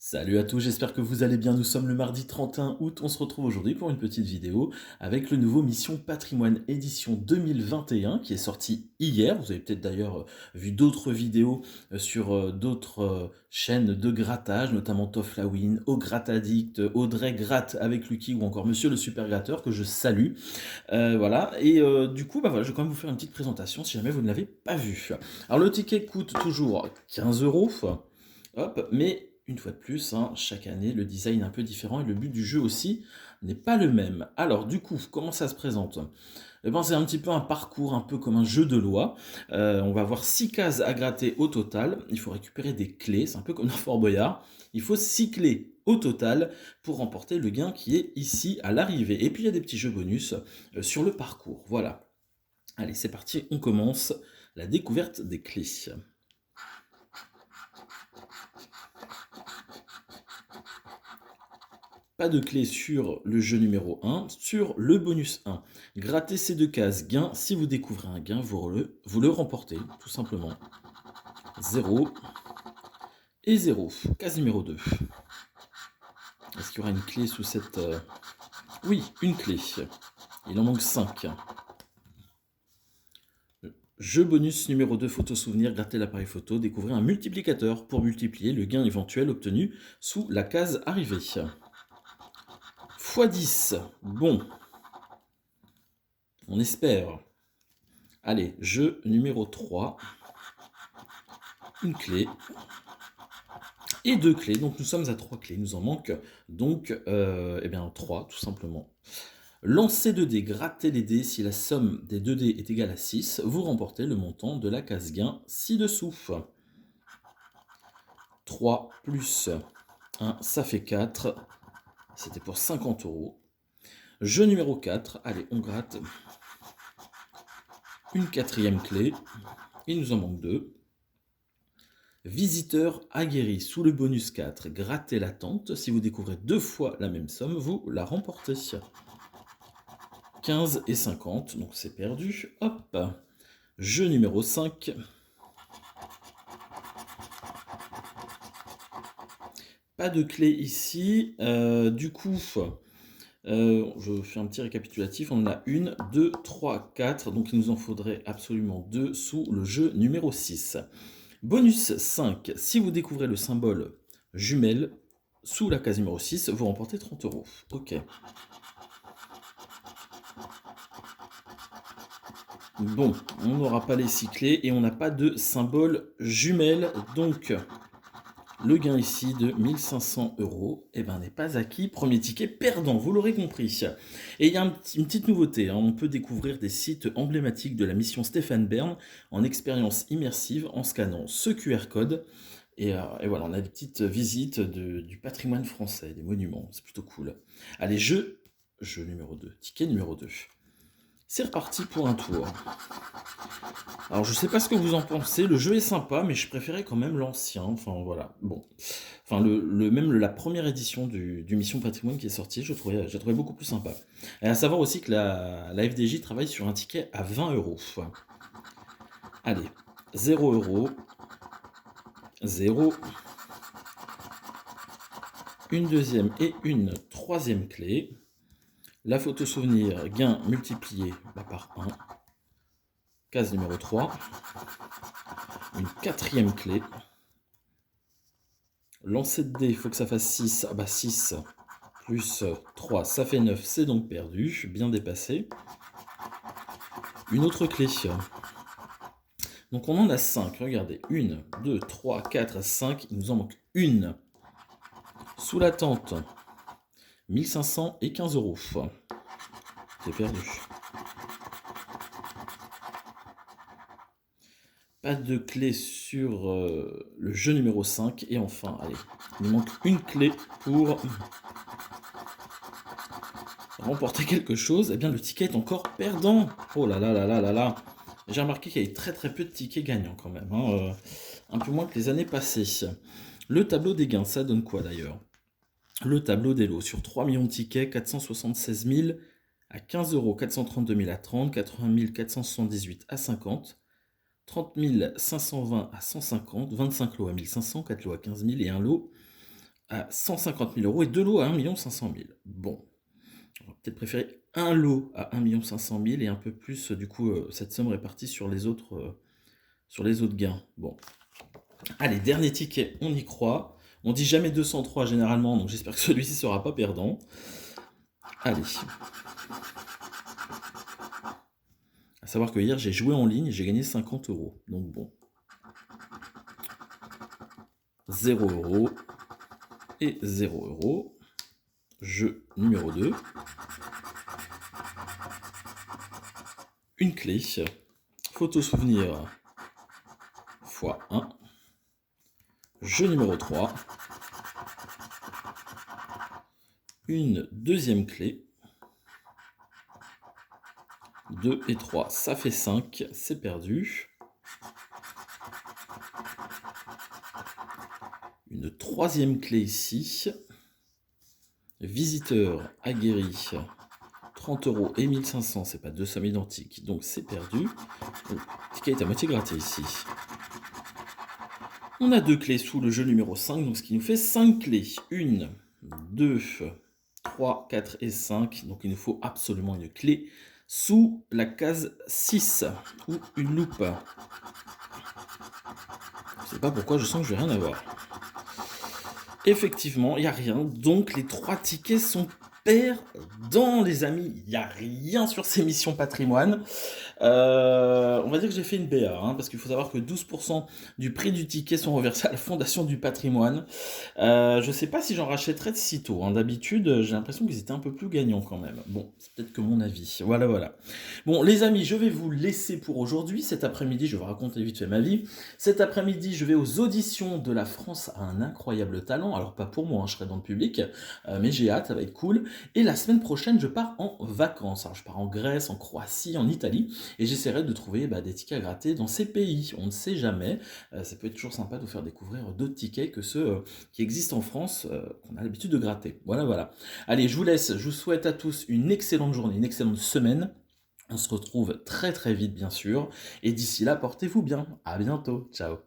Salut à tous, j'espère que vous allez bien. Nous sommes le mardi 31 août. On se retrouve aujourd'hui pour une petite vidéo avec le nouveau Mission Patrimoine édition 2021 qui est sorti hier. Vous avez peut-être d'ailleurs vu d'autres vidéos sur d'autres chaînes de grattage, notamment Toflawin, Au Gratte Addict, Audrey Gratte avec Lucky ou encore Monsieur le Super Gratteur que je salue. Voilà, et du coup, voilà, je vais quand même vous faire une petite présentation si jamais vous ne l'avez pas vu. Alors le ticket coûte toujours 15 euros. Hop, mais une fois de plus, hein, chaque année, le design est un peu différent et le but du jeu aussi n'est pas le même. Alors, du coup, comment ça se présente? Eh ben, c'est un petit peu un parcours, un peu comme un jeu de loi. On va avoir 6 cases à gratter au total. Il faut récupérer des clés, c'est un peu comme dans Fort Boyard. Il faut 6 clés au total pour remporter le gain qui est ici à l'arrivée. Et puis, il y a des petits jeux bonus sur le parcours. Voilà. Allez, c'est parti, on commence la découverte des clés. Pas de clé sur le jeu numéro 1, sur le bonus 1. Grattez ces deux cases gain. Si vous découvrez un gain, vous le remportez, tout simplement. 0 et 0. Case numéro 2. Est-ce qu'il y aura une clé sous cette... Oui, une clé. Il en manque 5. Jeu bonus numéro 2, photo souvenir, grattez l'appareil photo, découvrez un multiplicateur pour multiplier le gain éventuel obtenu sous la case arrivée. x10. Bon, on espère. Allez, jeu numéro 3. Une clé et deux clés. Donc nous sommes à 3 clés. Il nous en manque donc 3 tout simplement. Lancez 2 dés, grattez les dés. Si la somme des 2 dés est égale à 6, vous remportez le montant de la case gain ci-dessous. 3 plus 1, ça fait 4. C'était pour 50 euros. Jeu numéro 4. Allez, on gratte une quatrième clé. Il nous en manque 2. Visiteur aguerri sous le bonus 4, grattez la tente. Si vous découvrez 2 fois la même somme, vous la remportez. 15 et 50, donc c'est perdu. Hop. Jeu numéro 5. Pas de clé ici. Du coup, je fais un petit récapitulatif. On en a 1, 2, 3, 4. Donc il nous en faudrait absolument 2 sous le jeu numéro 6. Bonus 5. Si vous découvrez le symbole jumelle sous la case numéro 6, vous remportez 30 euros. Ok. Bon, on n'aura pas les 6 clés et on n'a pas de symbole jumelle. Donc, le gain ici de 1500 euros n'est pas acquis. Premier ticket perdant, vous l'aurez compris. Et il y a une petite nouveauté. Hein, on peut découvrir des sites emblématiques de la mission Stéphane Bern en expérience immersive en scannant ce QR code. Et voilà, on a des petites visites du patrimoine français, des monuments. C'est plutôt cool. Allez, jeu numéro 2, ticket numéro 2. C'est reparti pour un tour. Alors je sais pas ce que vous en pensez, le jeu est sympa, mais je préférais quand même l'ancien. Enfin voilà, bon. Enfin la première édition du Mission Patrimoine qui est sortie, j'ai trouvé beaucoup plus sympa. Et à savoir aussi que la FDJ travaille sur un ticket à 20 euros. Allez, 0 euros, 0, une deuxième et une troisième clé. La photo souvenir, gain multiplié par 1. Case numéro 3. Une quatrième clé. Lancer de dés, il faut que ça fasse 6. Ah bah 6 plus 3, ça fait 9, c'est donc perdu. Bien dépassé. Une autre clé. Donc on en a 5, regardez. 1, 2, 3, 4, 5. Il nous en manque une. Sous la tente. 1500 et 15 euros. C'est perdu. Pas de clé sur le jeu numéro 5. Et enfin, allez, il nous manque une clé pour remporter quelque chose. Eh bien, le ticket est encore perdant. Oh là là là là là là. J'ai remarqué qu'il y avait très très peu de tickets gagnants quand même. Hein, un peu moins que les années passées. Le tableau des gains, ça donne quoi d'ailleurs? Le tableau des lots sur 3 millions de tickets, 476 000 à 15 euros, 432 000 à 30, 80 478 à 50, 30 520 à 150, 25 lots à 1500, 4 lots à 15 000 et un lot à 150 000 euros et 2 lots à 1 500 000. Bon, on va peut-être préférer un lot à 1 500 000 et un peu plus, du coup, cette somme répartie sur les autres gains. Bon, allez, dernier ticket, on y croit. On dit jamais 203 généralement, donc j'espère que celui-ci sera pas perdant. Allez. À savoir que hier, j'ai joué en ligne et j'ai gagné 50 euros. Donc bon. 0 euros et 0 euros. Jeu numéro 2. Une clé. Photo souvenir x 1. Jeu numéro 3. Une deuxième clé. 2 et 3, ça fait 5, c'est perdu. Une troisième clé ici. Visiteur aguerri, 30 euros et 1500, c'est pas deux sommes identiques, donc c'est perdu. Le ticket est à moitié gratté ici. On a deux clés sous le jeu numéro 5, donc ce qui nous fait 5 clés. 1, 2, 3, 4 et 5. Donc il nous faut absolument une clé sous la case 6 ou une loupe. Je sais pas pourquoi, je sens que je vais rien avoir. Effectivement, il n'y a rien. Donc les 3 tickets sont perdants, les amis. Il n'y a rien sur ces missions patrimoine. On va dire que j'ai fait une BA, hein, parce qu'il faut savoir que 12% du prix du ticket sont reversés à la Fondation du patrimoine. Je ne sais pas si j'en rachèterais de sitôt. Hein. D'habitude, j'ai l'impression qu'ils étaient un peu plus gagnants quand même. Bon, c'est peut-être que mon avis. Voilà, voilà. Bon, les amis, je vais vous laisser pour aujourd'hui. Cet après-midi, je vais vous raconter vite fait ma vie. Cet après-midi, je vais aux auditions de La France a un incroyable talent. Alors, pas pour moi, hein, je serai dans le public, mais j'ai hâte, ça va être cool. Et la semaine prochaine, je pars en vacances. Alors, je pars en Grèce, en Croatie, en Italie. Et j'essaierai de trouver des tickets à gratter dans ces pays. On ne sait jamais. Ça peut être toujours sympa de vous faire découvrir d'autres tickets que ceux qui existent en France, qu'on a l'habitude de gratter. Voilà, voilà. Allez, je vous laisse. Je vous souhaite à tous une excellente journée, une excellente semaine. On se retrouve très très vite, bien sûr. Et d'ici là, portez-vous bien. À bientôt. Ciao.